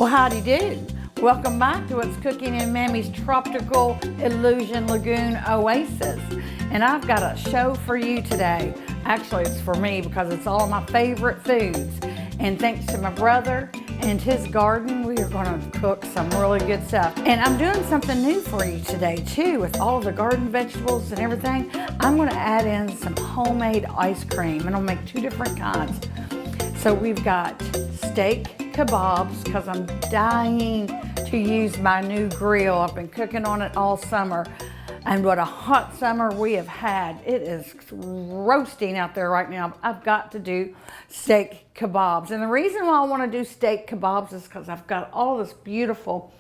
Well, howdy do. Welcome back to What's Cooking in Mammy's Tropical Illusion Lagoon Oasis. And I've got a show for you today. Actually, it's for me because it's all of my favorite foods. And thanks to my brother and his garden, we are going to cook some really good stuff. And I'm doing something new for you today too, with all the garden vegetables and everything. I'm going to add in some homemade ice cream, and I'll make two different kinds. So we've got steak kebabs, because I'm dying to use my new grill. I've been cooking on it all summer, and what a hot summer we have had. It is roasting out there right now. I've got to do steak kebabs, and the reason why I want to do steak kebabs is because I've got all this beautiful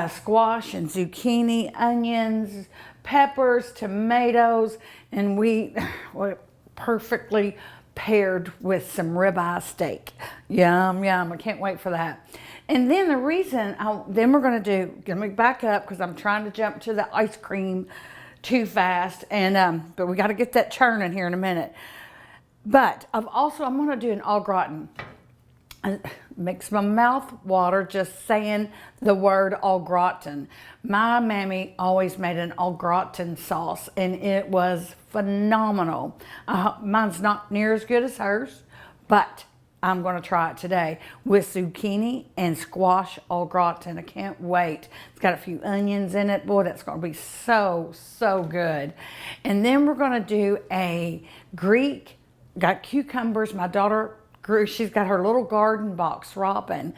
squash and zucchini, onions, peppers, tomatoes, and we're perfectly paired with some ribeye steak. Yum, yum. I can't wait for that. And then the reason, then we're going to do, let me back up because I'm trying to jump to the ice cream too fast. And but we got to get that churning here in a minute. But I'm going to do an au gratin. It makes my mouth water just saying the word au gratin. My Mammy always made an au gratin sauce, and it was phenomenal. Mine's not near as good as hers, but I'm going to try it today with zucchini and squash au gratin. I can't wait. It's got a few onions in it. Boy, that's going to be so, so good. And then we're going to do a Greek, got cucumbers. My daughter grew, she's got her little garden box, Robin,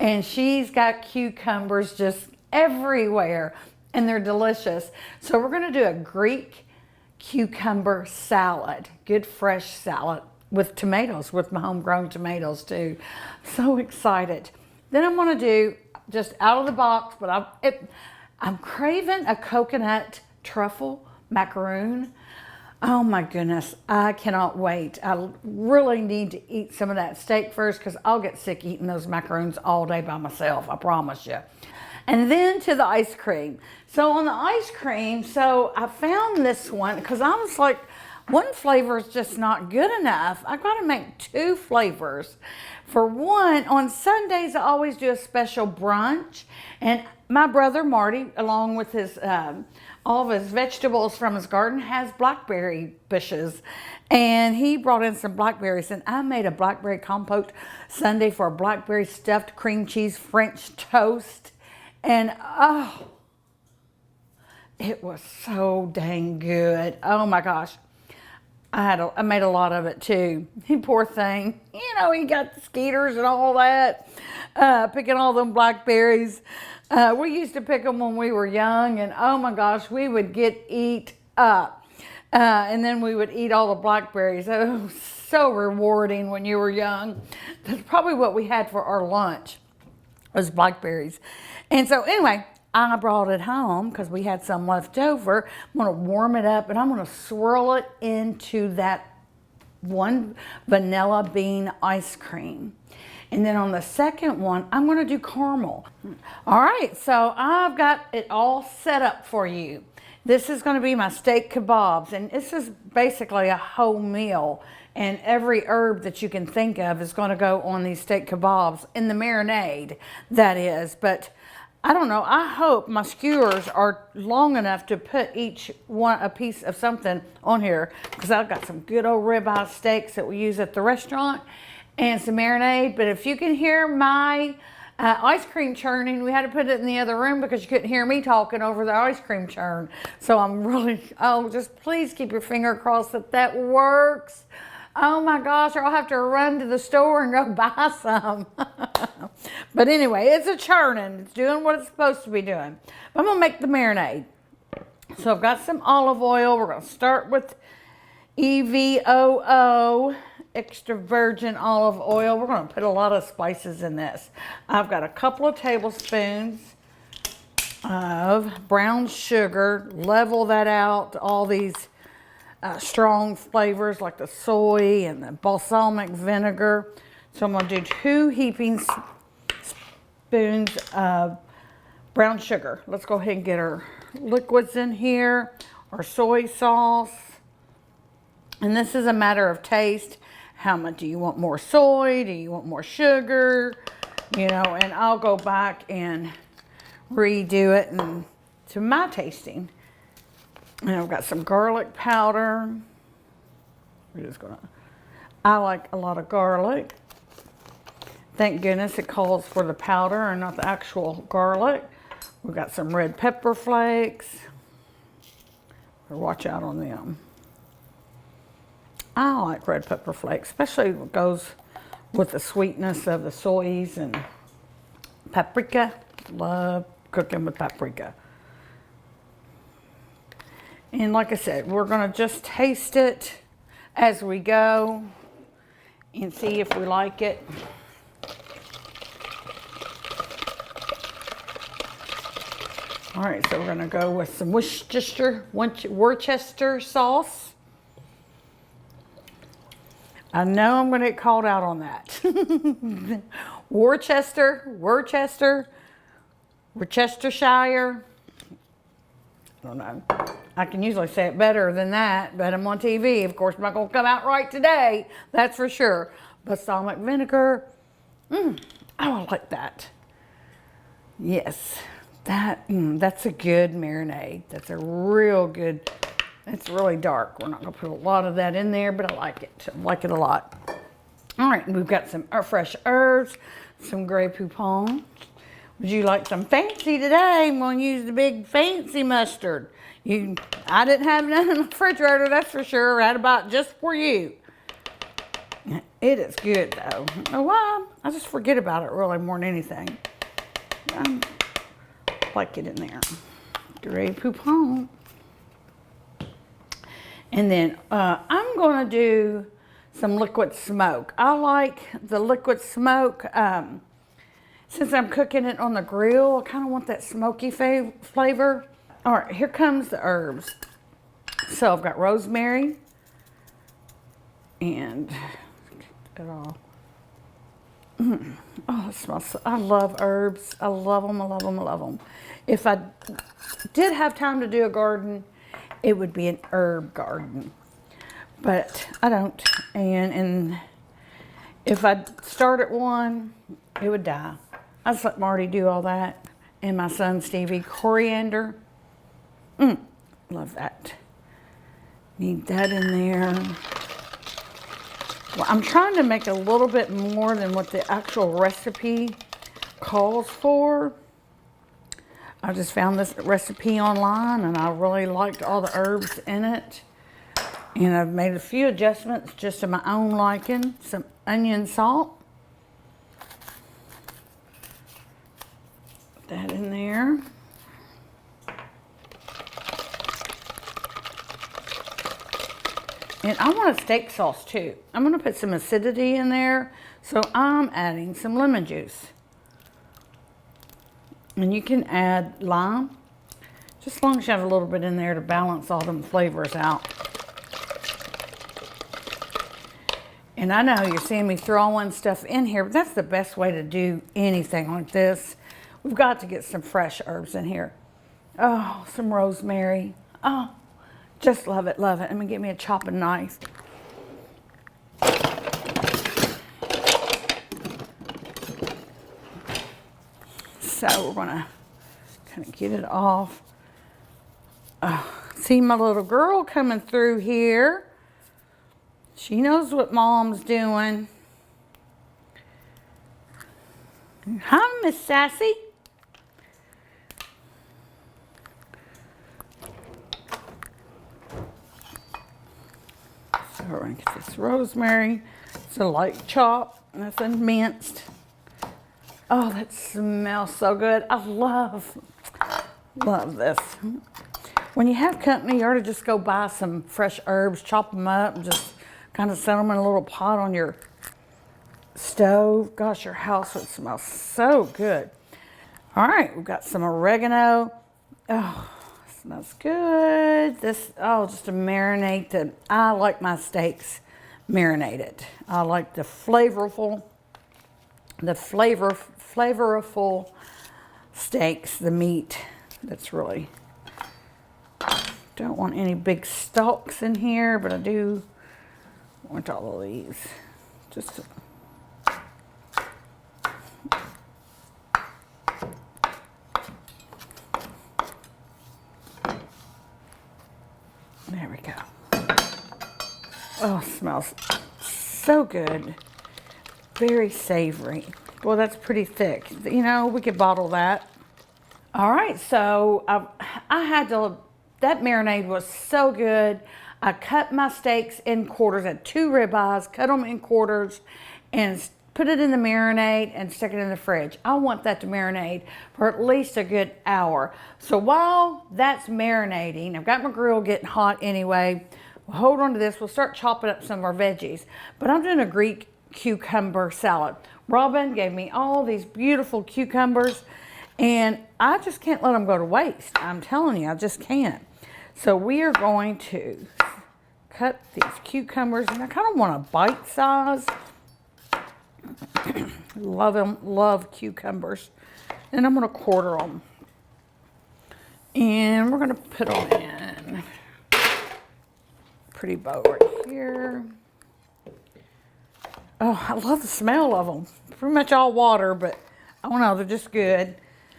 and she's got cucumbers just everywhere, and they're delicious. So we're going to do a Greek cucumber salad, good fresh salad with tomatoes, with my homegrown tomatoes too. So excited. Then I'm going to do just out of the box, but I'm craving a coconut truffle macaroon. Oh my goodness, I cannot wait. I really need to eat some of that steak first because I'll get sick eating those macaroons all day by myself, I promise you. And then to the ice cream. So on the ice cream, so I found this one because I was like, one flavor is just not good enough. I got to make two flavors. For one, on Sundays, I always do a special brunch. And my brother Marty, along with his all of his vegetables from his garden, has blackberry bushes. And he brought in some blackberries, and I made a blackberry compote Sunday for a blackberry stuffed cream cheese French toast. And oh, it was so dang good. Oh my gosh. I made a lot of it too. Poor thing. You know, he got the skeeters and all that, picking all them blackberries. We used to pick them when we were young, and oh my gosh, we would get eat up. And then we would eat all the blackberries. It was so rewarding when you were young. That's probably what we had for our lunch, was blackberries. And so anyway, I brought it home because we had some left over. I'm going to warm it up, and I'm going to swirl it into that one vanilla bean ice cream. And then on the second one, I'm going to do caramel. All right, so I've got it all set up for you. This is going to be my steak kebabs, and this is basically a whole meal. And every herb that you can think of is going to go on these steak kebabs in the marinade, that is. But I don't know, I hope my skewers are long enough to put each one a piece of something on here, because I've got some good old ribeye steaks that we use at the restaurant and some marinade. But if you can hear my ice cream churning, we had to put it in the other room because you couldn't hear me talking over the ice cream churn. So I'm really, just please keep your finger crossed that that works. Oh my gosh, or I'll have to run to the store and go buy some. But anyway, it's a churning. It's doing what it's supposed to be doing. I'm going to make the marinade. So I've got some olive oil. We're going to start with EVOO, extra virgin olive oil. We're going to put a lot of spices in this. I've got a couple of tablespoons of brown sugar. Level that out, all these strong flavors like the soy and the balsamic vinegar. So I'm going to do 2 heaping spoons of brown sugar. Let's go ahead and get our liquids in here, our soy sauce. And this is a matter of taste. How much do you want? More soy? Do you want more sugar? you know, and I'll go back and redo it and to my tasting. And I've got some garlic powder. We're just gonna, I like a lot of garlic. Thank goodness it calls for the powder and not the actual garlic. We've got some red pepper flakes. Watch out on them. I like red pepper flakes, especially what goes with the sweetness of the soys, and paprika. Love cooking with paprika. And like I said, we're gonna just taste it as we go and see if we like it. All right, so we're gonna go with some Worcester sauce. I know I'm gonna get called out on that. Worcestershire. I don't know. I can usually say it better than that, but I'm on TV. Of course, I'm not gonna come out right today, that's for sure. Balsamic vinegar. Oh, I like that. Yes. That's a good marinade. That's a real good, it's really dark. We're not gonna put a lot of that in there, but I like it. I like it a lot. All right, we've got some fresh herbs, some Grey Poupon. Would you like some fancy today? I'm gonna use the big fancy mustard. I didn't have none in the refrigerator, that's for sure. I had about just for you. It is good though. I don't know why. I just forget about it really more than anything. Like it in there. Grey Poupon. And then I'm going to do some liquid smoke. I like the liquid smoke. Since I'm cooking it on the grill, I kind of want that smoky flavor. All right, here comes the herbs. So I've got rosemary and it all. Oh, it smells so, I love herbs. I love them, I love them, I love them. If I did have time to do a garden, it would be an herb garden. But I don't. And if I started one, it would die. I just let Marty do all that. And my son Stevie, coriander. Love that. Need that in there. Well, I'm trying to make a little bit more than what the actual recipe calls for. I just found this recipe online and I really liked all the herbs in it. And I've made a few adjustments just to my own liking. Some onion salt. Put that in there. And I want a steak sauce too. I'm gonna put some acidity in there, so I'm adding some lemon juice. And you can add lime, just as long as you have a little bit in there to balance all them flavors out. And I know you're seeing me throwing stuff in here, but that's the best way to do anything like this. We've got to get some fresh herbs in here. Oh, some rosemary. Oh. Just love it, love it. Let me get me a chopping knife. So we're gonna kind of get it off. See my little girl coming through here. She knows what Mom's doing. Hi, Miss Sassy. So we're going to get this rosemary. It's a light chop, nothing minced. Oh, that smells so good. I love this. When you have company, you ought to just go buy some fresh herbs, chop them up, and just kind of set them in a little pot on your stove. Gosh, your house would smell so good. All right, we've got some oregano. Oh, smells good. This, oh, just to marinate the, I like my steaks marinated. I like the flavorful steaks, the meat. That's really, don't want any big stalks in here, but I do want all of these. Just Oh, it smells so good. Very savory. Well, that's pretty thick. You know, we could bottle that. All right, so I had to, that marinade was so good. I cut my steaks in quarters. I had 2 ribeyes, cut them in quarters, and put it in the marinade and stick it in the fridge. I want that to marinate for at least a good hour. So while that's marinating, I've got my grill getting hot anyway. We'll hold on to this. We'll start chopping up some of our veggies. But I'm doing a Greek cucumber salad. Robin gave me all these beautiful cucumbers, and I just can't let them go to waste. I'm telling you, I just can't. So we are going to cut these cucumbers, and I kind of want a bite size. Love them, love cucumbers. And I'm going to quarter them. And we're going to put them in. Pretty bow right here. Oh, I love the smell of them. Pretty much all water, but I don't know, they're just good.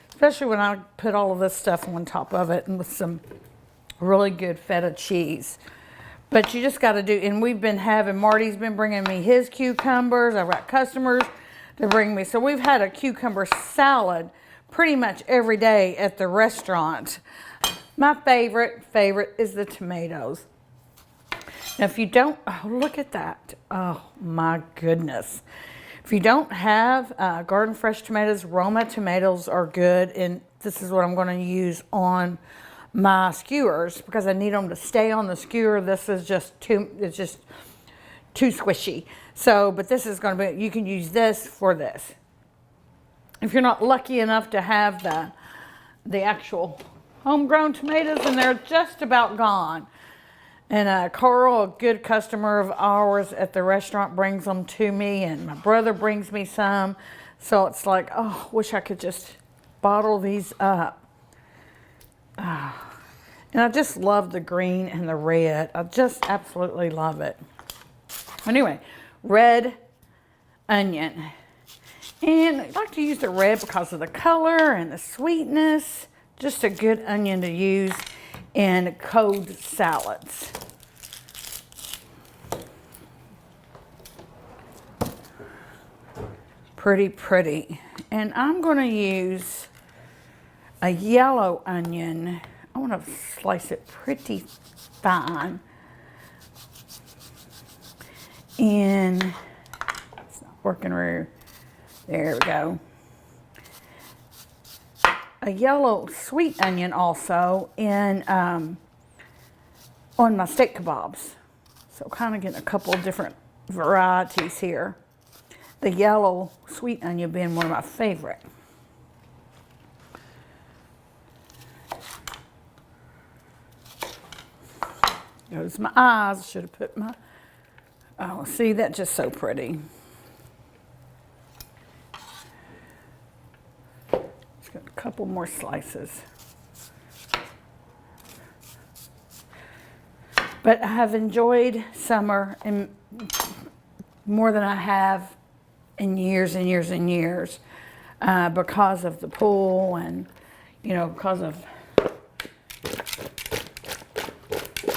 Especially when I put all of this stuff on top of it and with some really good feta cheese. But you just got to do, and we've been having, Marty's been bringing me his cucumbers. I've got customers to bring me. So we've had a cucumber salad pretty much every day at the restaurant. My favorite is the tomatoes. Now, if you don't, oh, look at that. Oh, my goodness. If you don't have garden fresh tomatoes, Roma tomatoes are good. And this is what I'm going to use on my skewers because I need them to stay on the skewer. This is just too, it's just too squishy. So, but this is going to be, you can use this for this. If you're not lucky enough to have the actual homegrown tomatoes, and they're just about gone. And Carl, a good customer of ours at the restaurant, brings them to me, and my brother brings me some. So it's like, oh, wish I could just bottle these up. And I just love the green and the red. I just absolutely love it. Anyway, red onion. And I like to use the red because of the color and the sweetness. Just a good onion to use in cold salads. Pretty. And I'm going to use a yellow onion. I want to slice it pretty fine. And it's not working right. There we go. A yellow sweet onion also in on my steak kebabs. So kind of getting a couple different varieties here. The yellow sweet onion being one of my favorite. Goes my eyes. Should have put my, oh, see, that's just so pretty. Just got a couple more slices. But I have enjoyed summer and more than I have in years and years and years because of the pool and, you know, because of,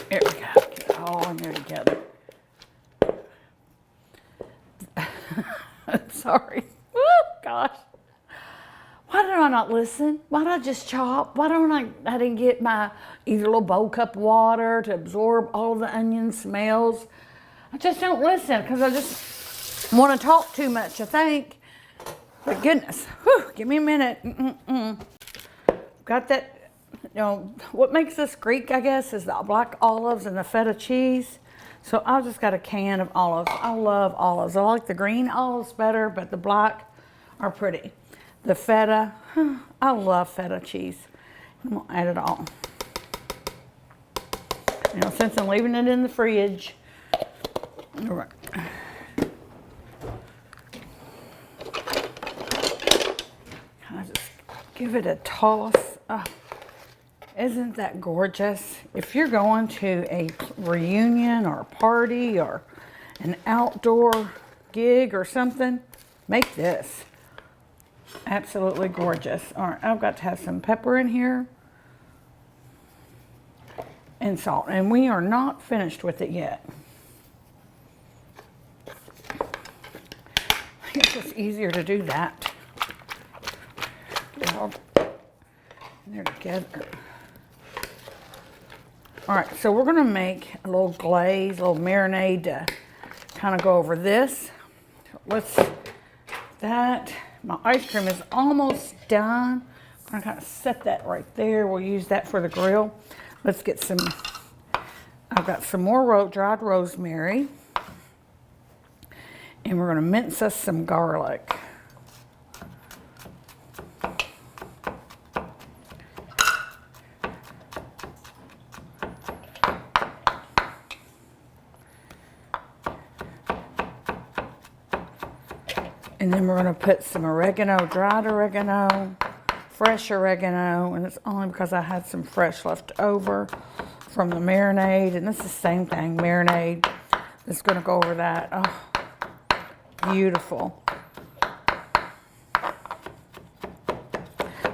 there we go, get it all in there together. I'm sorry. Oh, gosh. Why did I not listen? Why did I just chop? Why don't I didn't get my either little bowl cup of water to absorb all the onion smells? I just don't listen because I just want to talk too much, I think. But goodness, whew, give me a minute. Got that, you know, what makes this Greek, I guess, is the black olives and the feta cheese. So I've just got a can of olives. I love olives. I like the green olives better, but the black are pretty. The feta, I love feta cheese. I'm gonna add it all. You know, since I'm leaving it in the fridge. All right. I just give it a toss. Oh, isn't that gorgeous? If you're going to a reunion or a party or an outdoor gig or something, make this. Absolutely gorgeous. All right, I've got to have some pepper in here and salt. And we are not finished with it yet. It's just easier to do that. They're together. All right, so we're gonna make a little glaze, a little marinade to kind of go over this. My ice cream is almost done. I'm gonna kind of set that right there. We'll use that for the grill. Let's get some, I've got some more dried rosemary. And we're gonna mince us some garlic. And then we're gonna put some oregano, dried oregano, fresh oregano, and it's only because I had some fresh left over from the marinade. And this is the same thing, marinade. It's gonna go over that. Oh, beautiful.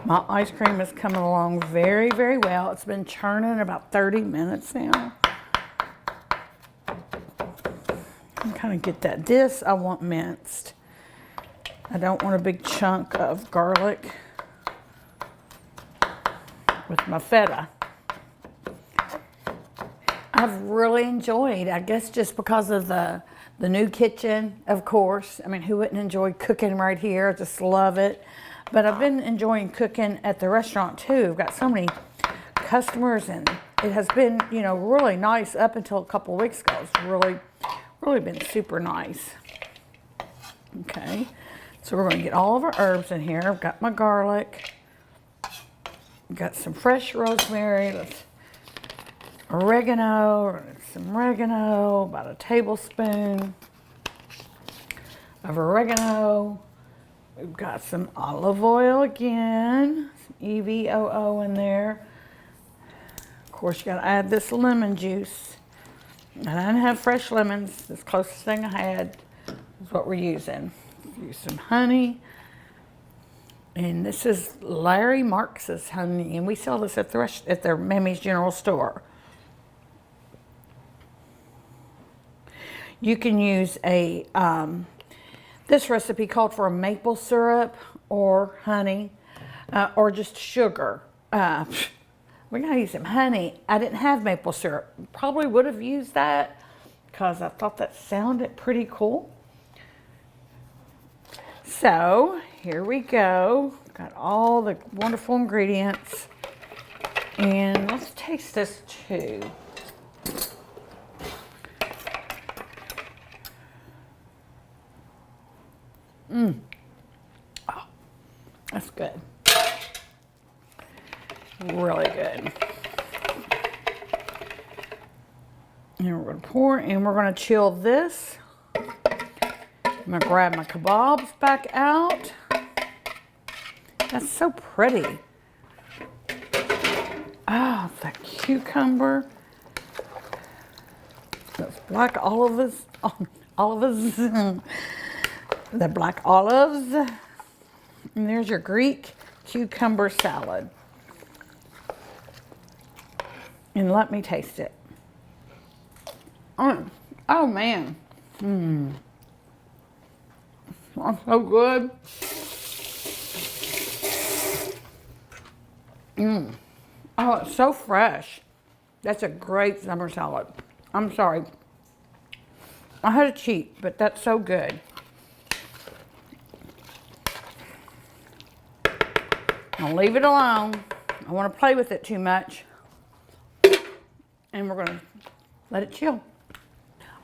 My ice cream is coming along very, very well. It's been churning about 30 minutes now. And kind of get that. This I want minced. I don't want a big chunk of garlic with my feta. I've really enjoyed, I guess just because of the new kitchen, of course. I mean, who wouldn't enjoy cooking right here? I just love it. But I've been enjoying cooking at the restaurant too. I've got so many customers, and it has been, you know, really nice up until a couple of weeks ago. It's really been super nice. Okay. So we're going to get all of our herbs in here. I've got my garlic. I've got some fresh rosemary. Oregano. Some oregano. About a tablespoon of oregano. We've got some olive oil again. Some EVOO in there. Of course, you got to add this lemon juice. And I didn't have fresh lemons. This closest thing I had is what we're using. Use some honey, and this is Larry Marx's honey, and we sell this at their Mammy's General Store. You can use a this recipe called for a maple syrup or honey or just sugar. We gotta use some honey. I didn't have maple syrup. Probably would have used that because I thought that sounded pretty cool. So here we go. Got all the wonderful ingredients. And let's taste this too. Oh, that's good. Really good. And we're going to pour, and we're going to chill this. I'm going to grab my kebabs back out. That's so pretty. Oh, the cucumber. Those black olives. The black olives. And there's your Greek cucumber salad. And let me taste it. Oh man. Oh, so good. Oh, it's so fresh. That's a great summer salad. I'm sorry. I had to cheat, but that's so good. I'll leave it alone. I want to play with it too much. And we're going to let it chill.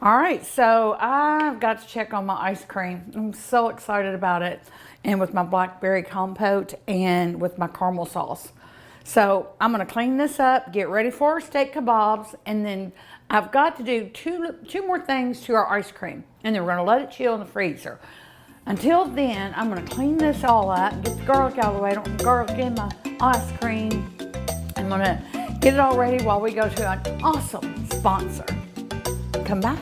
All right, so I've got to check on my ice cream. I'm so excited about it. And with my blackberry compote and with my caramel sauce. So I'm gonna clean this up, get ready for our steak kebabs, and then I've got to do two more things to our ice cream. And then we're gonna let it chill in the freezer. Until then, I'm gonna clean this all up, get the garlic out of the way. I don't want garlic in my ice cream. I'm gonna get it all ready while we go to an awesome sponsor. Come back.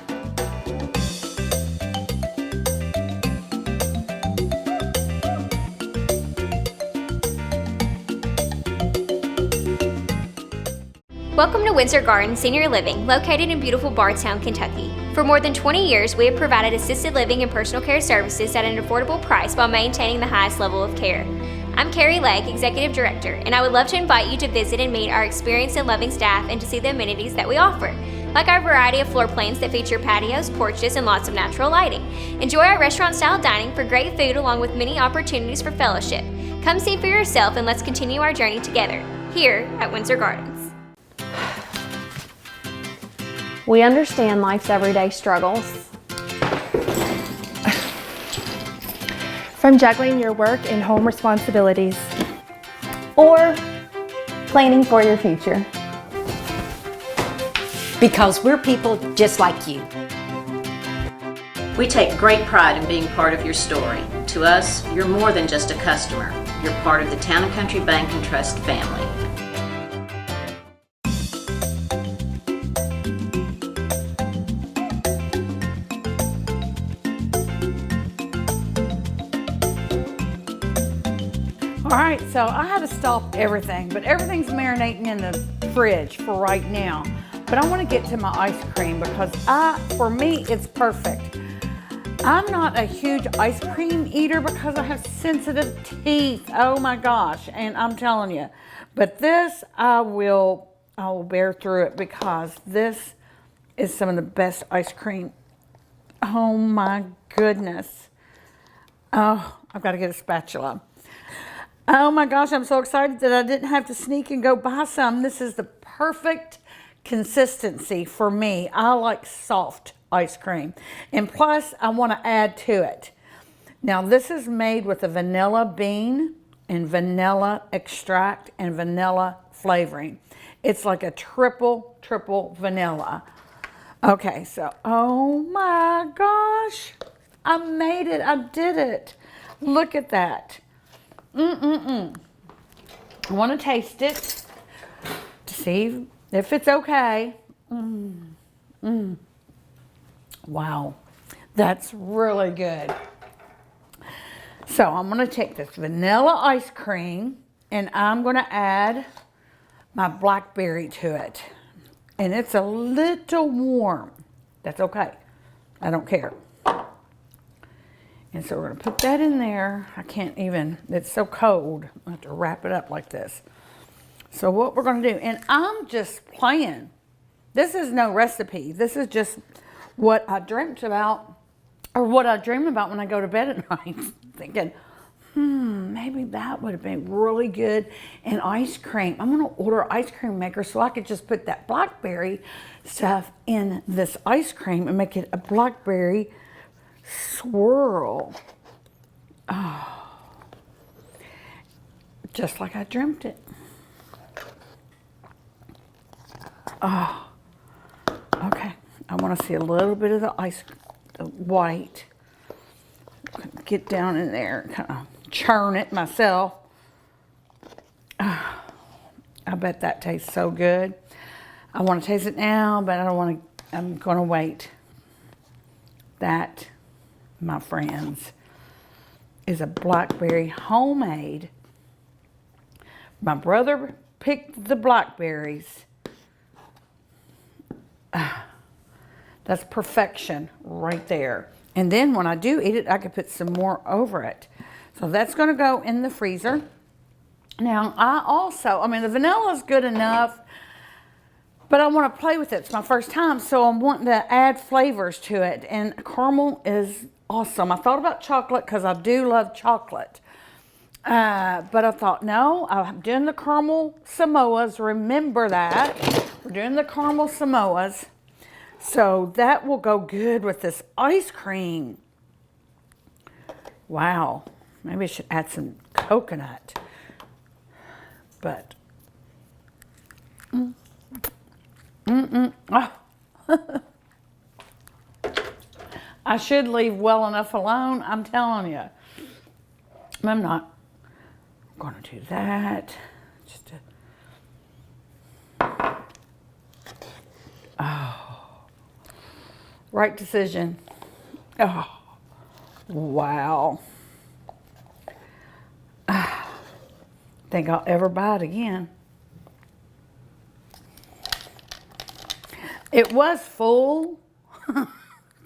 Welcome to Windsor Gardens Senior Living, located in beautiful Bardstown, Kentucky. For more than 20 years, we have provided assisted living and personal care services at an affordable price while maintaining the highest level of care. I'm Carrie Legg, Executive Director, and I would love to invite you to visit and meet our experienced and loving staff and to see the amenities that we offer, like our variety of floor plans that feature patios, porches, and lots of natural lighting. Enjoy our restaurant-style dining for great food along with many opportunities for fellowship. Come see for yourself and let's continue our journey together, here at Windsor Gardens. We understand life's everyday struggles. From juggling your work and home responsibilities, Or planning for your future. Because we're people just like you. We take great pride in being part of your story. To us, you're more than just a customer. You're part of the Town & Country Bank and Trust family. All right, so I had to stop everything, but everything's marinating in the fridge for right now. But I want to get to my ice cream because for me, it's perfect. I'm not a huge ice cream eater because I have sensitive teeth. Oh my gosh, and I'm telling you. But this, I will bear through it because this is some of the best ice cream. Oh my goodness. Oh, I've got to get a spatula. Oh my gosh, I'm so excited that I didn't have to sneak and go buy some. This is the perfect consistency for me. I like soft ice cream. And plus, I want to add to it. Now, this is made with a vanilla bean and vanilla extract and vanilla flavoring. It's like a triple vanilla. Okay, so, oh my gosh. I made it. I did it. Look at that. I want to taste it to see if it's okay. Wow, that's really good. So I'm going to take this vanilla ice cream and I'm going to add my blackberry to it. And it's a little warm. That's okay. I don't care. And so we're going to put that in there. I can't even, it's so cold. I have to wrap it up like this. So what we're going to do, and I'm just playing. This is no recipe. This is just what I dreamt about, or what I dream about when I go to bed at night. Thinking, maybe that would have been really good in ice cream. I'm going to order an ice cream maker so I could just put that blackberry stuff in this ice cream and make it a blackberry swirl. Oh, just like I dreamt it. Oh, okay. I want to see a little bit of the white. Get down in there, kind of churn it myself. Oh, I bet that tastes so good. I want to taste it now, but I don't want to. I'm going to wait. That, my friends, is a blackberry homemade. My brother picked the blackberries. That's perfection right there. And then when I do eat it, I could put some more over it. So that's going to go in the freezer. Now, the vanilla is good enough, but I want to play with it. It's my first time, so I'm wanting to add flavors to it. And caramel is awesome. I thought about chocolate because I do love chocolate. But I thought, no, I'm doing the caramel Samoas. Remember that. We're doing the caramel Samoas. So that will go good with this ice cream. Wow. Maybe I should add some coconut. But, Oh. I should leave well enough alone, I'm telling you. I'm not going to do that. Right decision. Oh, wow. Think I'll ever buy it again. It was full.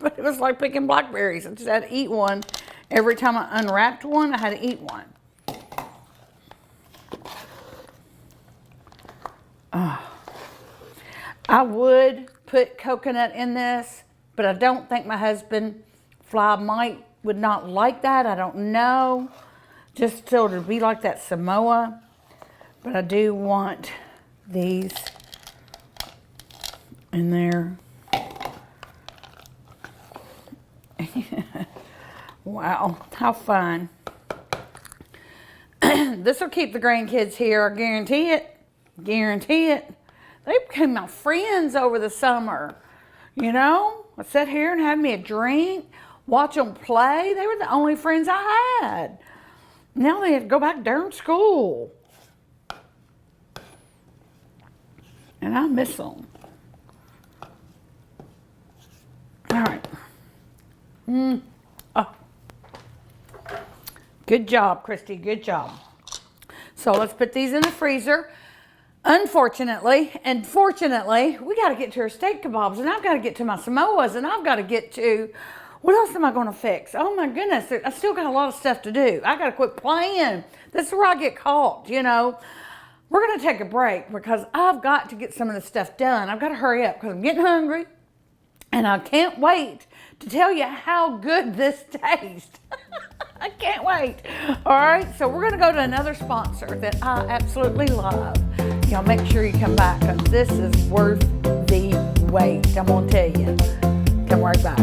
But it was like picking blackberries. I just had to eat one. Every time I unwrapped one, I had to eat one. I would put coconut in this, but I don't think my husband, Fly, would not like that. I don't know. Just so to be like that Samoa. But I do want these in there. Wow, how fun. This will keep the grandkids here, I guarantee it. Guarantee it. They became my friends over the summer. You know, I sat here and had me a drink, watch them play. They were the only friends I had. Now they have to go back during school. And I miss them. All right. Oh. Good job, Christy. Good job. So let's put these in the freezer. Unfortunately, and fortunately, we got to get to our steak kebabs, and I've got to get to my Samoas, and I've got to get to, what else am I going to fix? Oh my goodness, I still got a lot of stuff to do. I got to quit playing. This is where I get caught, you know. We're going to take a break because I've got to get some of this stuff done. I've got to hurry up because I'm getting hungry, and I can't wait to tell you how good this tastes. I can't wait. All right, so we're going to go to another sponsor that I absolutely love. Y'all make sure you come back because this is worth the wait. I'm going to tell you. Come right back.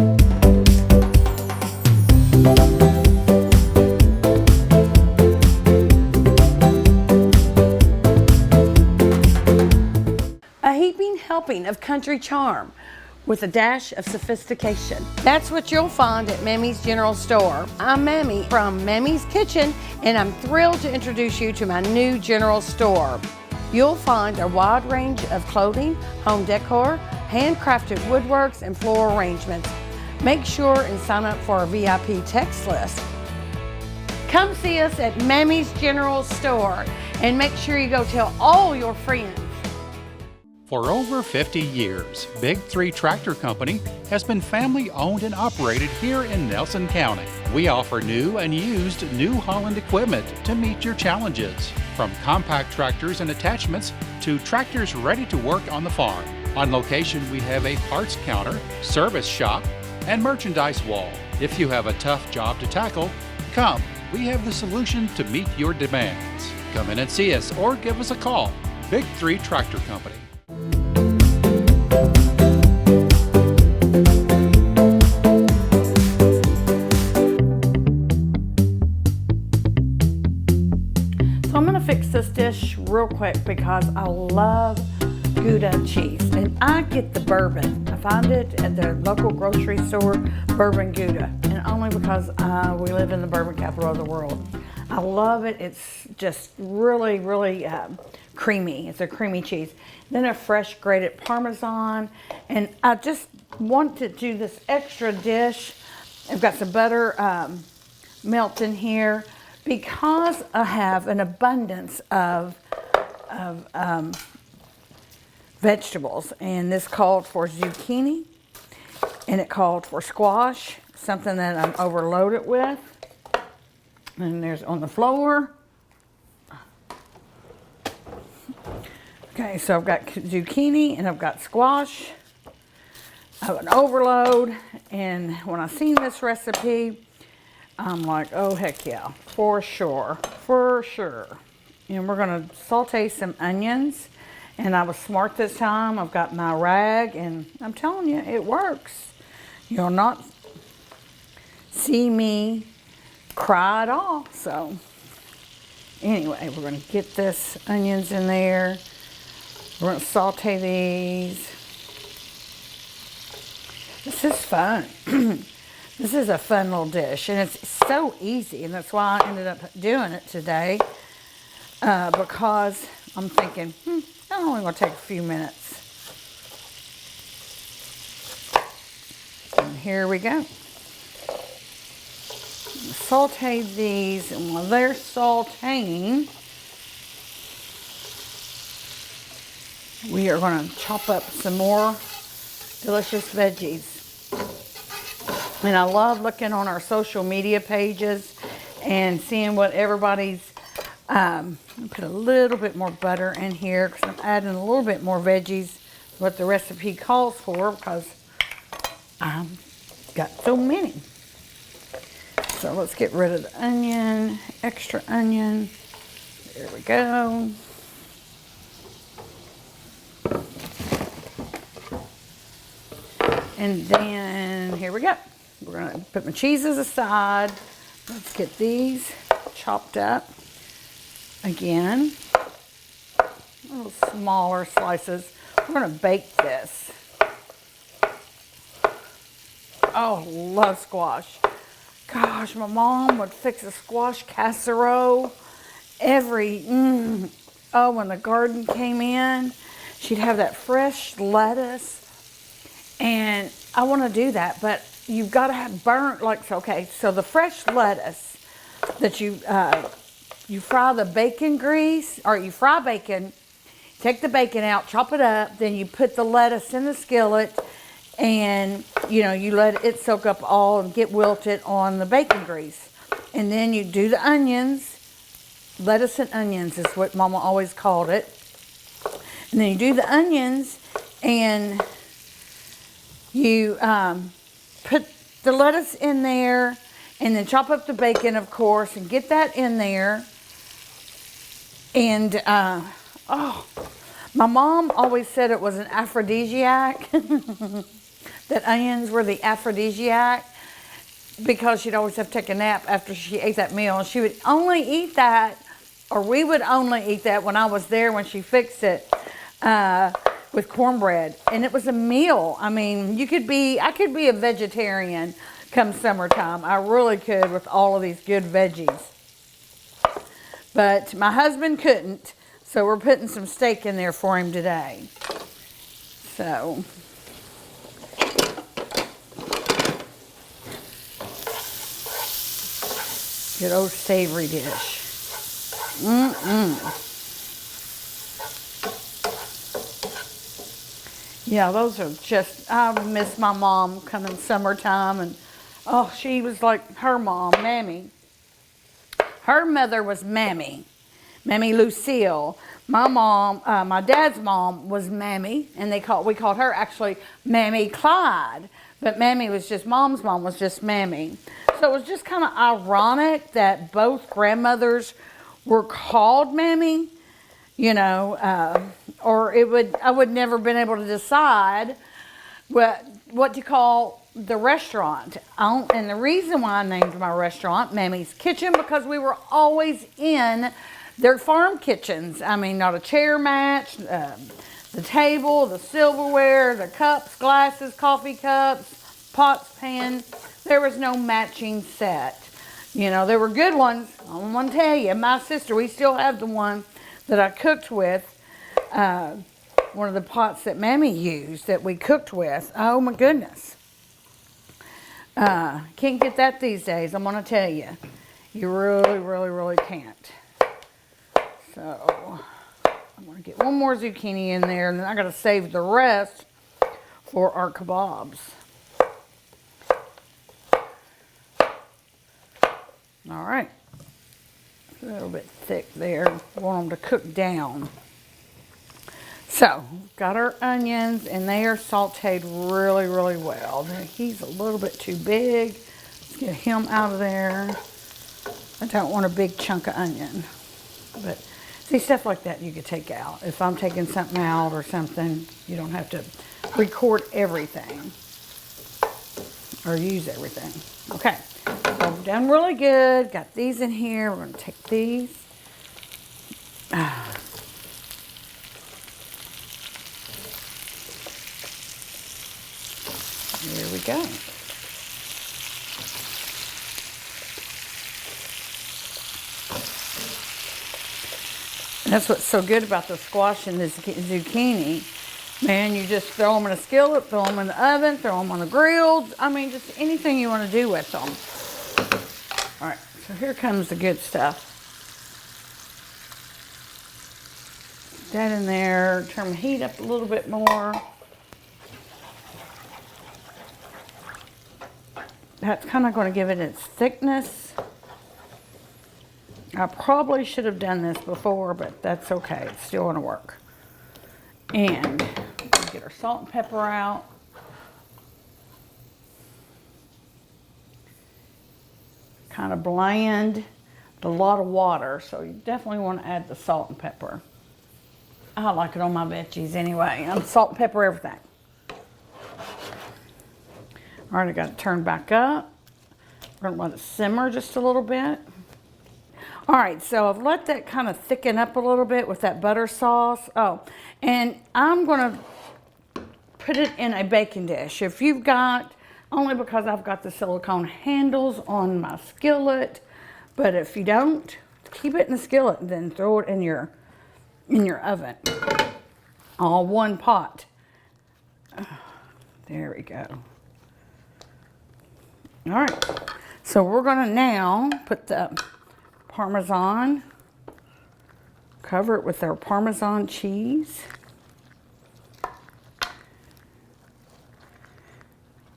A heaping helping of country charm with a dash of sophistication. That's what you'll find at Mammy's General Store. I'm Mammy from Mammy's Kitchen, and I'm thrilled to introduce you to my new general store. You'll find a wide range of clothing, home decor, handcrafted woodworks, and floral arrangements. Make sure and sign up for our VIP text list. Come see us at Mammy's General Store, and make sure you go tell all your friends. For over 50 years, Big 3 Tractor Company has been family owned and operated here in Nelson County. We offer new and used New Holland equipment to meet your challenges, from compact tractors and attachments to tractors ready to work on the farm. On location, we have a parts counter, service shop, and merchandise wall. If you have a tough job to tackle, come. We have the solution to meet your demands. Come in and see us or give us a call. Big 3 Tractor Company. Fix this dish real quick because I love Gouda cheese, and I get the bourbon. I find it at the local grocery store, bourbon Gouda, and only because we live in the bourbon capital of the world. I love it. It's just really, really creamy. It's a creamy cheese. Then a fresh grated Parmesan, and I just want to do this extra dish. I've got some butter melting here, because I have an abundance of vegetables, and this called for zucchini, and it called for squash, something that I'm overloaded with. And there's on the floor. Okay, so I've got zucchini and I've got squash. I have an overload, and when I seen this recipe, I'm like, oh, heck yeah, for sure, for sure. And we're gonna saute some onions, and I was smart this time. I've got my rag, and I'm telling you, it works. You'll not see me cry at all. So anyway, we're gonna get this onions in there. We're gonna saute these. This is fun. This is a fun little dish, and it's so easy, and that's why I ended up doing it today, because I'm thinking, it's only going to take a few minutes. And here we go. Saute these, and while they're sauteing, we are going to chop up some more delicious veggies. And I love looking on our social media pages and seeing what everybody's, put a little bit more butter in here because I'm adding a little bit more veggies, what the recipe calls for, because I've got so many. So let's get rid of the onion, extra onion. There we go. And then here we go. We're gonna put my cheeses aside. Let's get these chopped up again. A little smaller slices. We're gonna bake this. Oh, love squash. Gosh, my mom would fix a squash casserole when the garden came in, she'd have that fresh lettuce. And I want to do that, but you've got to have burnt, so the fresh lettuce that you fry the bacon grease, or you fry bacon, take the bacon out, chop it up, then you put the lettuce in the skillet, and you let it soak up all and get wilted on the bacon grease. And then you do the onions. Lettuce and onions is what Mama always called it. And then you do the onions, and you put the lettuce in there, and then chop up the bacon, of course, and get that in there. And, my mom always said it was an aphrodisiac, that onions were the aphrodisiac, because she'd always have to take a nap after she ate that meal. And she would only eat that, or we would only eat that when I was there when she fixed it, with cornbread. And it was a meal. I mean, I could be a vegetarian come summertime. I really could, with all of these good veggies. But my husband couldn't, so we're putting some steak in there for him today. So good old savory dish. Yeah, those are just, I miss my mom coming summertime. And she was like her mom, Mammy. Her mother was Mammy Lucille. My mom, my dad's mom was Mammy, and we called her actually Mammy Clyde. But Mammy was just, Mom's mom was just Mammy. So it was just kind of ironic that both grandmothers were called Mammy, or I would never been able to decide what to call the restaurant. And the reason why I named my restaurant Mammy's Kitchen, because we were always in their farm kitchens. I mean, not a chair match, the table, the silverware, the cups, glasses, coffee cups, pots, pans. There was no matching set. There were good ones. I want to tell you, my sister, we still have the one that I cooked with, one of the pots that Mammy used that we cooked with. Oh my goodness. Can't get that these days, I'm going to tell you. You really, really, really can't. So I'm going to get one more zucchini in there, and then I got to save the rest for our kebabs. All right. A little bit thick there. I want them to cook down. So, got our onions, and they are sauteed really, really well. He's a little bit too big. Let's get him out of there. I don't want a big chunk of onion. But, see, stuff like that you could take out. If I'm taking something out or something, you don't have to record everything or use everything. Okay. So we've done really good. Got these in here. We're going to take these. There we go. And that's what's so good about the squash and the zucchini. Man, you just throw them in a skillet, throw them in the oven, throw them on the grill. I mean, just anything you want to do with them. All right, so here comes the good stuff. That in there, turn the heat up a little bit more. That's kind of going to give it its thickness. I probably should have done this before, but that's okay. It's still going to work. And get our salt and pepper out. Kind of bland, a lot of water, so you definitely want to add the salt and pepper. I like it on my veggies anyway. I'm salt and pepper everything. All right, I got it turned back up. We're gonna let it simmer just a little bit. All right, so I've let that kind of thicken up a little bit with that butter sauce. Oh, and I'm gonna put it in a baking dish. If you've got, only because I've got the silicone handles on my skillet, but if you don't, keep it in the skillet and then throw it in your oven. All one pot. There we go. All right, so we're gonna now put the Parmesan, cover it with our Parmesan cheese.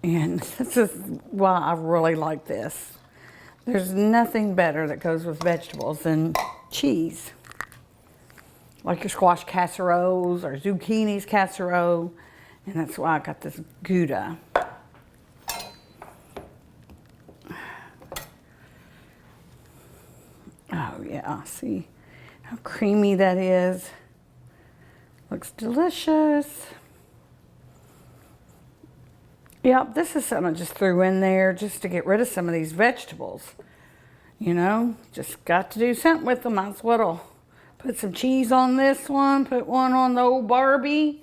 And this is why I really like this. There's nothing better that goes with vegetables than cheese. Like your squash casseroles or zucchini casserole. And that's why I got this Gouda. Oh yeah, see how creamy that is. Looks delicious. Yep, this is something I just threw in there just to get rid of some of these vegetables. You know, just got to do something with them. Might as well put some cheese on this one, put one on the old Barbie.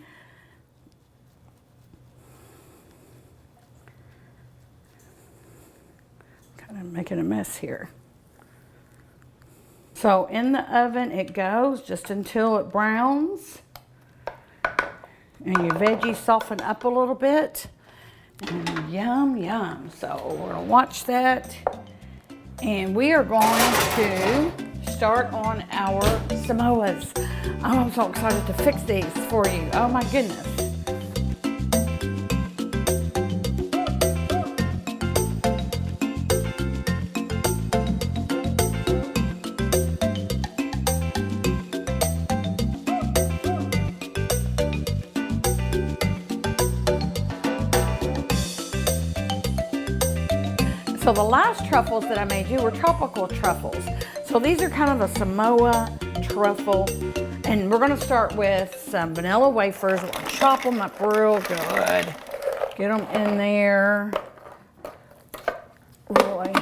Kind of making a mess here. So in the oven it goes just until it browns. And your veggies soften up a little bit. And yum, yum. So we're gonna watch that. And we are going to start on our Samoas. Oh, I'm so excited to fix these for you. Oh my goodness. So the last truffles that I made you were tropical truffles. So these are kind of a Samoa truffle. And we're gonna start with some vanilla wafers. We'll chop them up real good. Get them in there. Really.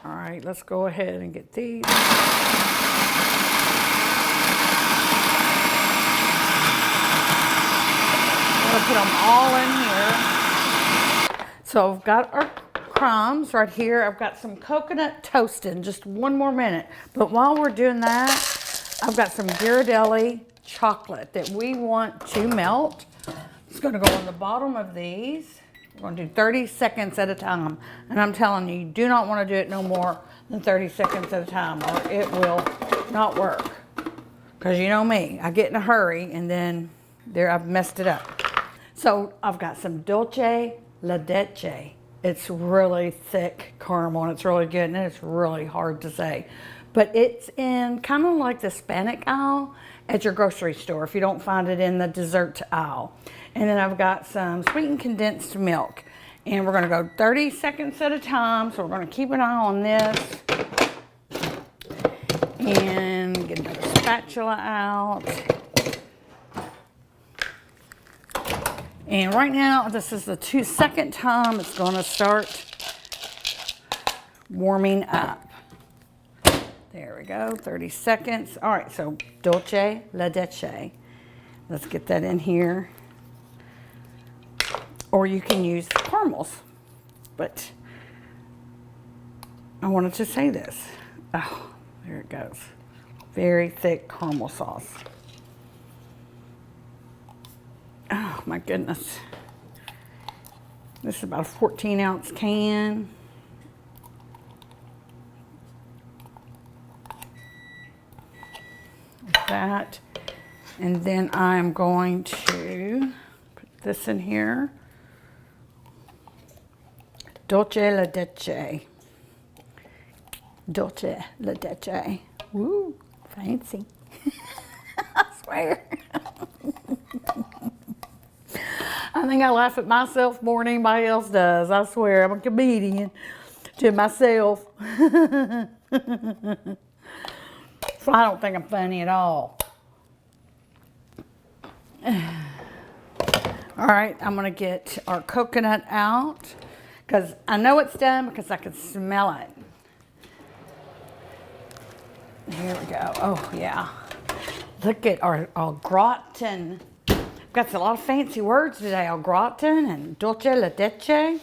All right, let's go ahead and get these. I'm gonna put them all in here. So I've got our crumbs right here. I've got some coconut toasting, just one more minute. But while we're doing that, I've got some Ghirardelli chocolate that we want to melt. It's gonna go on the bottom of these. We're gonna do 30 seconds at a time. And I'm telling you, you do not wanna do it no more than 30 seconds at a time or it will not work. Because you know me, I get in a hurry and then there I've messed it up. So I've got some dulce la leche. It's really thick caramel and it's really good and it's really hard to say. But it's in kind of like the Hispanic aisle at your grocery store if you don't find it in the dessert aisle. And then I've got some sweetened condensed milk. And we're gonna go 30 seconds at a time. So we're gonna keep an eye on this. And get another spatula out. And right now, this is the second time it's gonna start warming up. There we go, 30 seconds. All right, so dulce la leche. Let's get that in here. Or you can use caramels, but I wanted to say this. Oh, there it goes. Very thick caramel sauce. Oh my goodness. This is about a 14-ounce can. Like that. And then I'm going to put this in here. Dolce la leche. Dolce la leche. Woo, fancy. I swear. I think I laugh at myself more than anybody else does. I swear, I'm a comedian to myself. So I don't think I'm funny at all. All right, I'm gonna get our coconut out because I know it's done because I can smell it. Here we go. Oh yeah. Look at our gratin. I've got a lot of fancy words today. Our gratin and dolce la leche.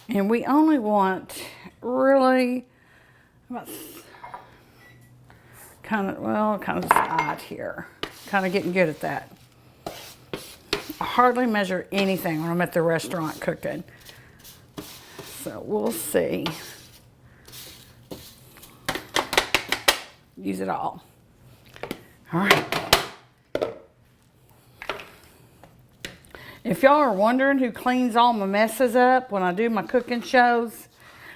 And we only want really about kind of side here. Kind of getting good at that. I hardly measure anything when I'm at the restaurant cooking. So we'll see. Use it all. All right. If y'all are wondering who cleans all my messes up when I do my cooking shows,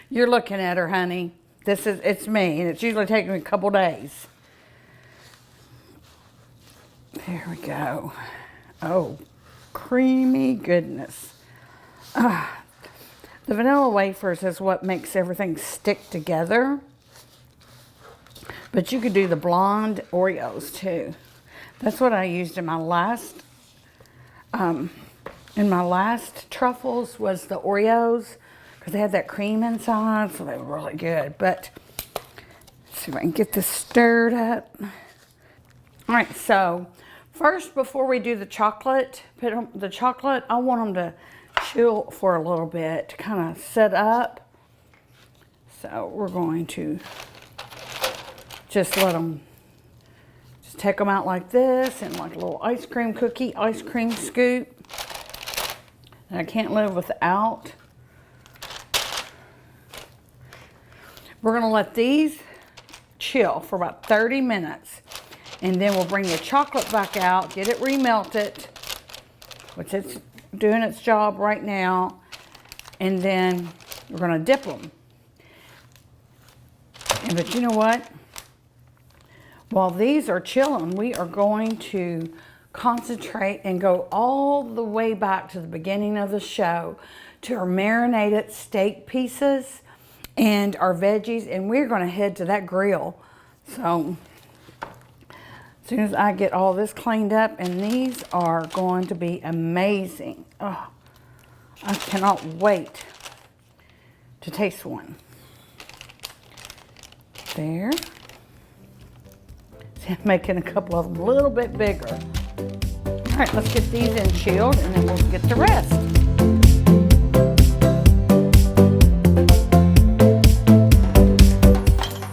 you're looking at her, honey. It's me, and it's usually taking me a couple days. There we go. Oh, creamy goodness. The vanilla wafers is what makes everything stick together. But you could do the blonde Oreos too. That's what I used in my last truffles was the Oreos because they had that cream inside, so they were really good. But let's see if I can get this stirred up. All right, so first, before we do the chocolate, I want them to chill for a little bit to kind of set up. So we're going to just let them, just take them out like this and like a little ice cream cookie, ice cream scoop. And I can't live without. We're gonna let these chill for about 30 minutes. And then we'll bring the chocolate back out, get it remelted, which it's doing its job right now. And then we're gonna dip them. But you know what? While these are chilling, we are going to concentrate and go all the way back to the beginning of the show to our marinated steak pieces and our veggies, and we're going to head to that grill. So as soon as I get all this cleaned up, and these are going to be amazing. Oh, I cannot wait to taste one. There. I'm making a couple of them a little bit bigger. All right, let's get these in chilled and then we'll get the rest.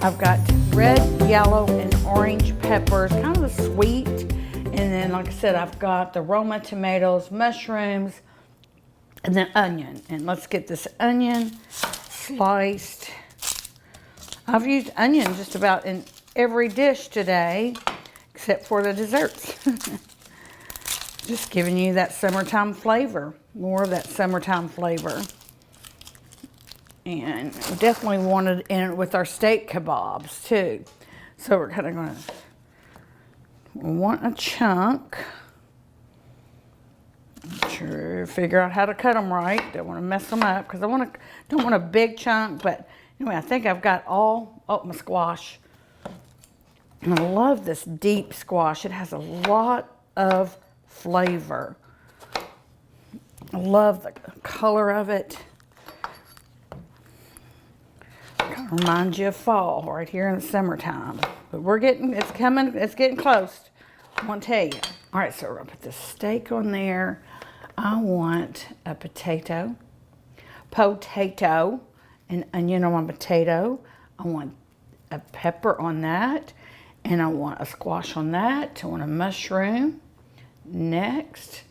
I've got red, yellow, and orange peppers, kind of sweet. And then, like I said, I've got the Roma tomatoes, mushrooms, and then onion. And let's get this onion sliced. I've used onion just about in every dish today, except for the desserts. Just giving you that summertime flavor, more of that summertime flavor. And we definitely wanted in with our steak kebabs too. So we're kind of going to want a chunk. Sure, figure out how to cut them right. Don't want to mess them up because don't want a big chunk. But anyway, I think I've got all my squash. And I love this deep squash. It has a lot of flavor. I love the color of it. Kind of reminds you of fall right here in the summertime. But it's getting close. I want to tell you. All right, so we're gonna put the steak on there. I want a potato, and onion on my potato. I want a pepper on that. And I want a squash on that. I want a mushroom. Next,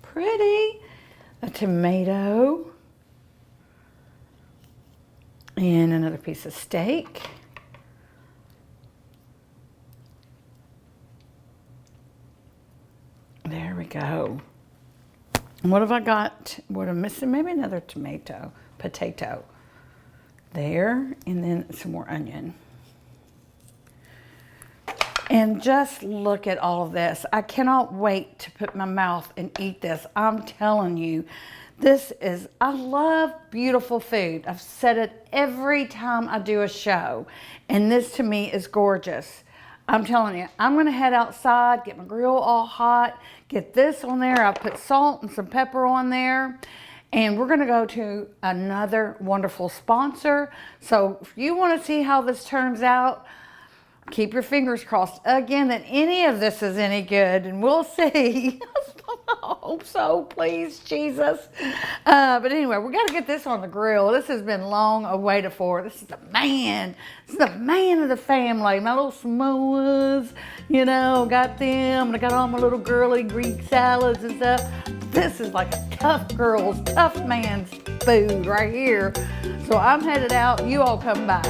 pretty, a tomato. And another piece of steak. There we go. And what have I got? What I'm missing? Maybe another tomato. potato. There, and then some more onion. And just look at all of this. I cannot wait to put my mouth and eat this. I'm telling you, I love beautiful food. I've said it every time I do a show, and this to me is gorgeous. I'm telling you, I'm gonna head outside, get my grill all hot, get this on there. I'll put salt and some pepper on there, and we're gonna go to another wonderful sponsor. So if you wanna see how this turns out, keep your fingers crossed again that any of this is any good, and we'll see. I hope so, please, Jesus. But anyway, we got to get this on the grill. This has been long awaited for. This is the man. This is the man of the family. My little Samoas, you know, got them. And I got all my little girly Greek salads and stuff. This is like a tough girl's, tough man's food right here. So I'm headed out. You all come by.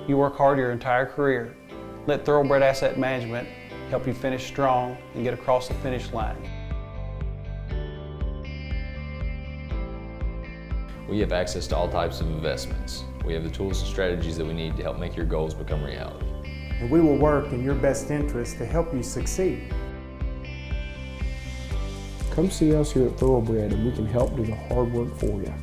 You work hard your entire career. Let Thoroughbred Asset Management help you finish strong and get across the finish line. We have access to all types of investments. We have the tools and strategies that we need to help make your goals become reality. And we will work in your best interest to help you succeed. Come see us here at Thoroughbred and we can help do the hard work for you.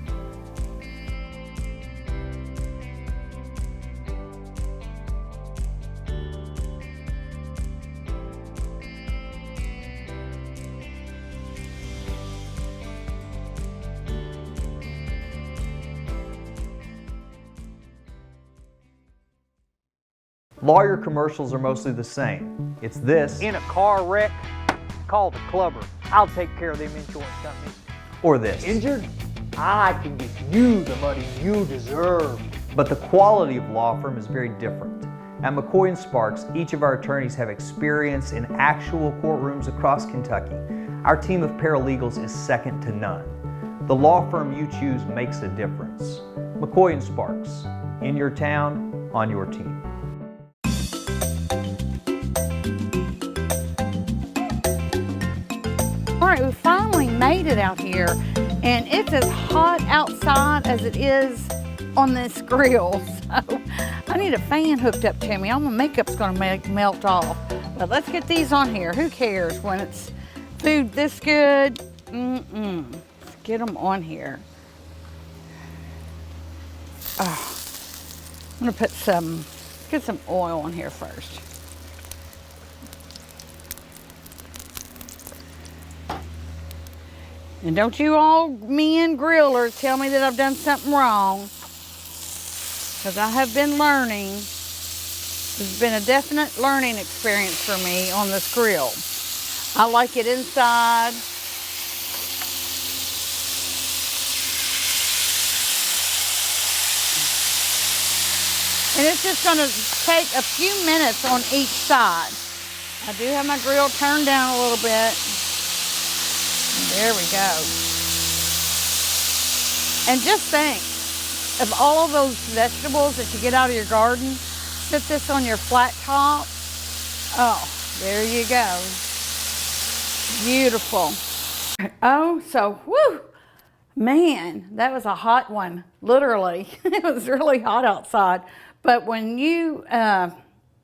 Lawyer commercials are mostly the same. It's this. In a car wreck, call the clubber. I'll take care of them insurance companies. Or this. Injured? I can get you the money you deserve. But the quality of law firm is very different. At McCoy & Sparks, each of our attorneys have experience in actual courtrooms across Kentucky. Our team of paralegals is second to none. The law firm you choose makes a difference. McCoy & Sparks, in your town, on your team. All right, we finally made it out here, and it's as hot outside as it is on this grill. So I need a fan hooked up to me. All my makeup's gonna melt off. But let's get these on here. Who cares when it's food this good? Let's get them on here. Oh, I'm gonna get some oil on here first. And don't you all men grillers tell me that I've done something wrong, because I have been learning. It's been a definite learning experience for me on this grill. I like it inside. And it's just going to take a few minutes on each side. I do have my grill turned down a little bit. There we go. And just think of all of those vegetables that you get out of your garden. Sit this on your flat top. Oh, there you go. Beautiful. Oh, so, whoo, man, that was a hot one, literally. It was really hot outside. But when you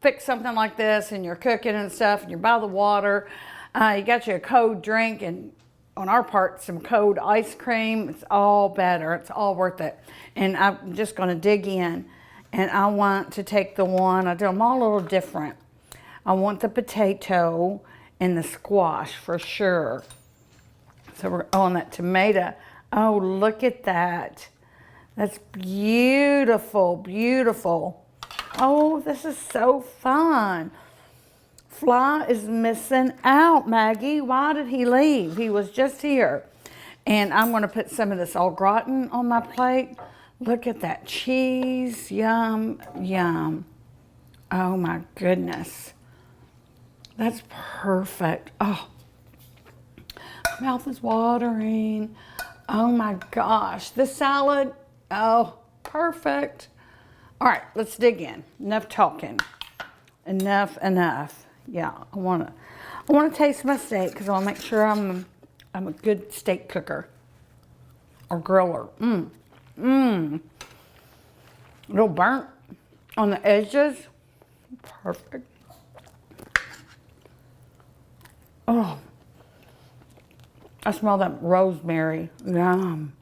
fix something like this and you're cooking and stuff and you're by the water, you got you a cold drink, and on our part, some cold ice cream. It's all better. It's all worth it. And I'm just going to dig in. And I want to take I do them all a little different. I want the potato and the squash for sure. So we're on that tomato. Oh, look at that. That's beautiful, beautiful. Oh, this is so fun. Fly is missing out, Maggie. Why did he leave? He was just here. And I'm going to put some of this au gratin on my plate. Look at that cheese. Yum, yum. Oh my goodness. That's perfect. Oh, my mouth is watering. Oh my gosh, this salad, oh, perfect. All right, let's dig in. Enough talking. Enough. Yeah, I wanna taste my steak because I wanna make sure I'm a good steak cooker or griller. A little burnt on the edges. Perfect. Oh, I smell that rosemary. Yum.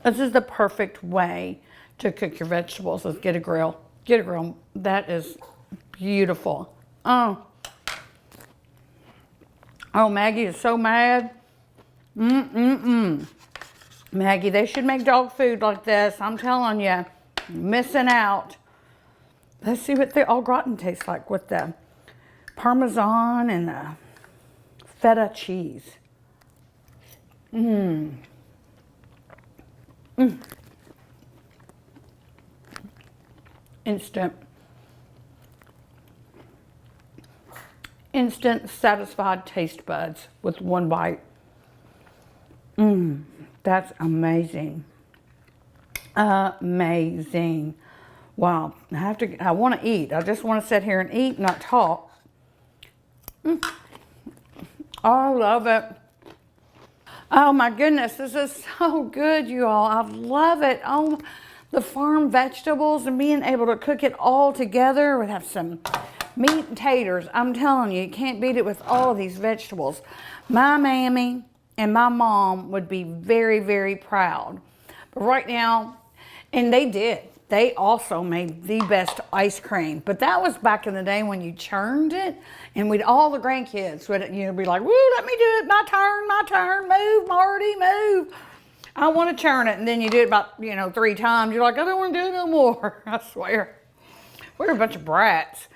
This is the perfect way to cook your vegetables. Let's get a grill. Get a grill. That is beautiful. Oh, Maggie is so mad. Maggie, they should make dog food like this. I'm telling you, you're missing out. Let's see what the au gratin tastes like with the Parmesan and the feta cheese. Instant satisfied taste buds with one bite. That's amazing. Amazing. Wow, I want to eat. I just want to sit here and eat, not talk. Oh, I love it. Oh my goodness, this is so good, you all. I love it. Oh, the farm vegetables and being able to cook it all together. We have some meat and taters. I'm telling you, you can't beat it with all of these vegetables. My Mammy and my mom would be very, very proud. But right now, and they did. They also made the best ice cream. But that was back in the day when you churned it, and all the grandkids would, be like, woo, let me do it, my turn, move, Marty, move. I want to churn it. And then you do it about, 3 times. You're like, I don't want to do it no more. I swear. We're a bunch of brats.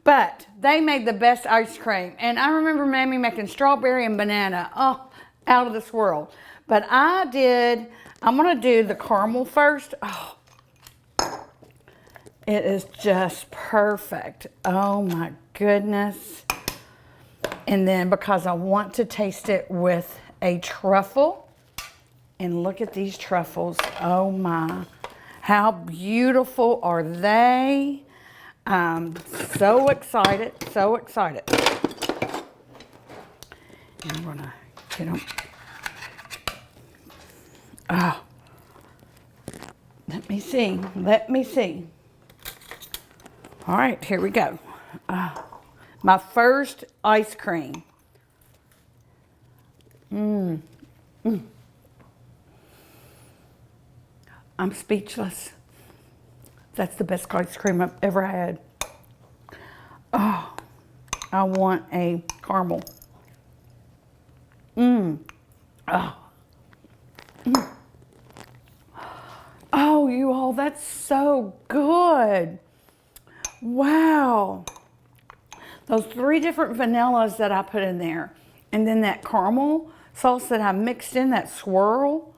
But they made the best ice cream. And I remember Mammy making strawberry and banana. Oh, out of this world. But I'm going to do the caramel first. Oh, it is just perfect. Oh my goodness. And then because I want to taste it with a truffle. And look at these truffles. Oh my. How beautiful are they? I'm so excited. So excited. And I'm going to get them. Oh. Let me see. All right, here we go. My first ice cream. I'm speechless. That's the best ice cream I've ever had. Oh, I want a caramel. Oh, you all, that's so good. Wow. Those 3 different vanillas that I put in there. And then that caramel sauce that I mixed in, that swirl.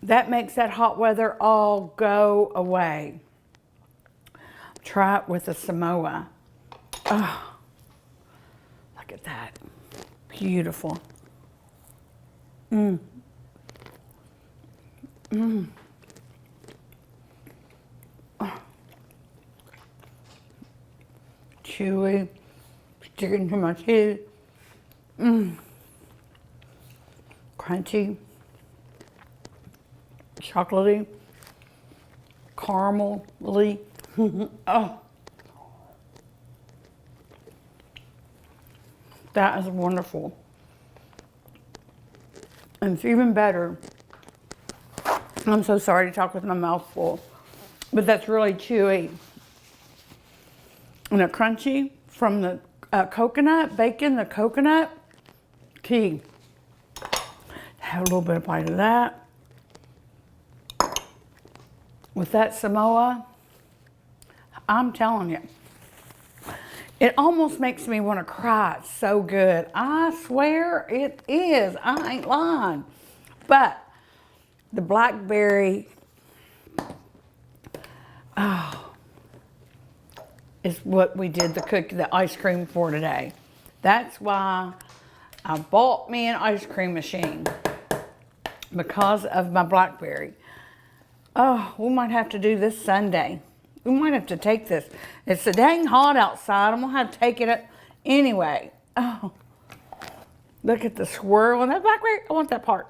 That makes that hot weather all go away. Try it with a Samoa. Oh, look at that. Beautiful. Chewy, sticking to my teeth. Crunchy, chocolatey, caramel-y. Oh, that is wonderful. And it's even better. I'm so sorry to talk with my mouth full, but that's really chewy. And a crunchy from the coconut, bacon, the coconut, key. Have a little bit of bite of that. With that Samoa, I'm telling you, it almost makes me want to cry. It's so good. I swear it is. I ain't lying. But the blackberry, is what we did the ice cream for today. That's why I bought me an ice cream machine, because of my blackberry. Oh, we might have to do this Sunday. We might have to take this. It's so dang hot outside. I'm gonna have to take it up anyway. Oh, look at the swirl in that blackberry. I want that part.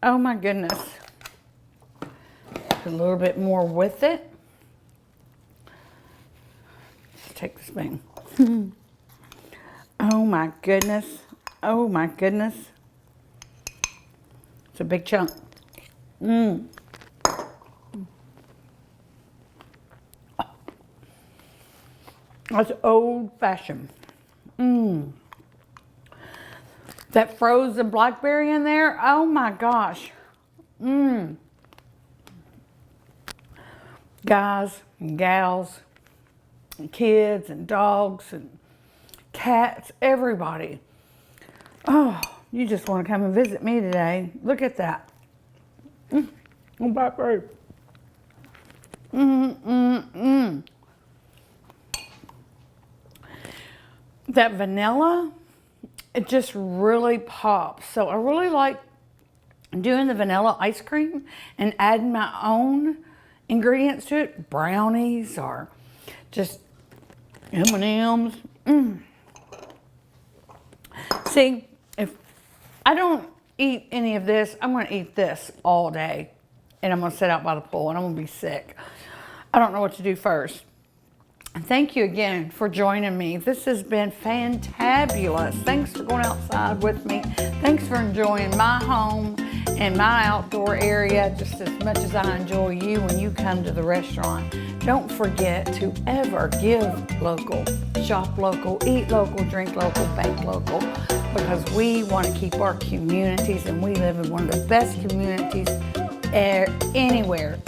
Oh my goodness. A little bit more with it. Let's take this thing. Oh my goodness. Oh my goodness. It's a big chunk. That's old-fashioned. That frozen blackberry in there, oh my gosh. Guys and gals, and kids and dogs and cats, everybody. Oh, you just want to come and visit me today. Look at that. Blackberry. That vanilla, it just really pops. So I really like doing the vanilla ice cream and adding my own ingredients to it. Brownies or just M&Ms. See, if I don't eat any of this, I'm going to eat this all day. And I'm going to sit out by the pool and I'm going to be sick. I don't know what to do first. Thank you again for joining me. This has been fantabulous. Thanks for going outside with me. Thanks for enjoying my home and my outdoor area just as much as I enjoy you when you come to the restaurant. Don't forget to ever give local, shop local, eat local, drink local, bank local, because we want to keep our communities, and we live in one of the best communities anywhere.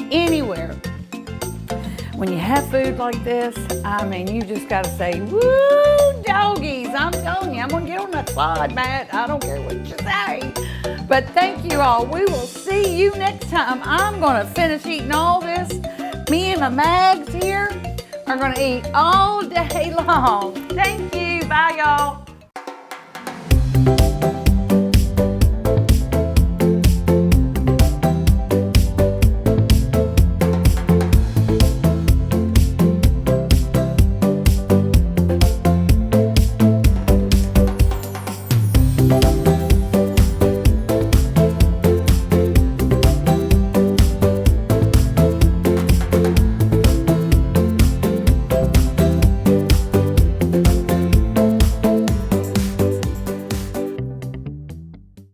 When you have food like this, I mean, you just got to say, woo, doggies. I'm telling you, I'm going to get on that slide mat. I don't care what you say. But thank you all. We will see you next time. I'm going to finish eating all this. Me and my mags here are going to eat all day long. Thank you. Bye, y'all.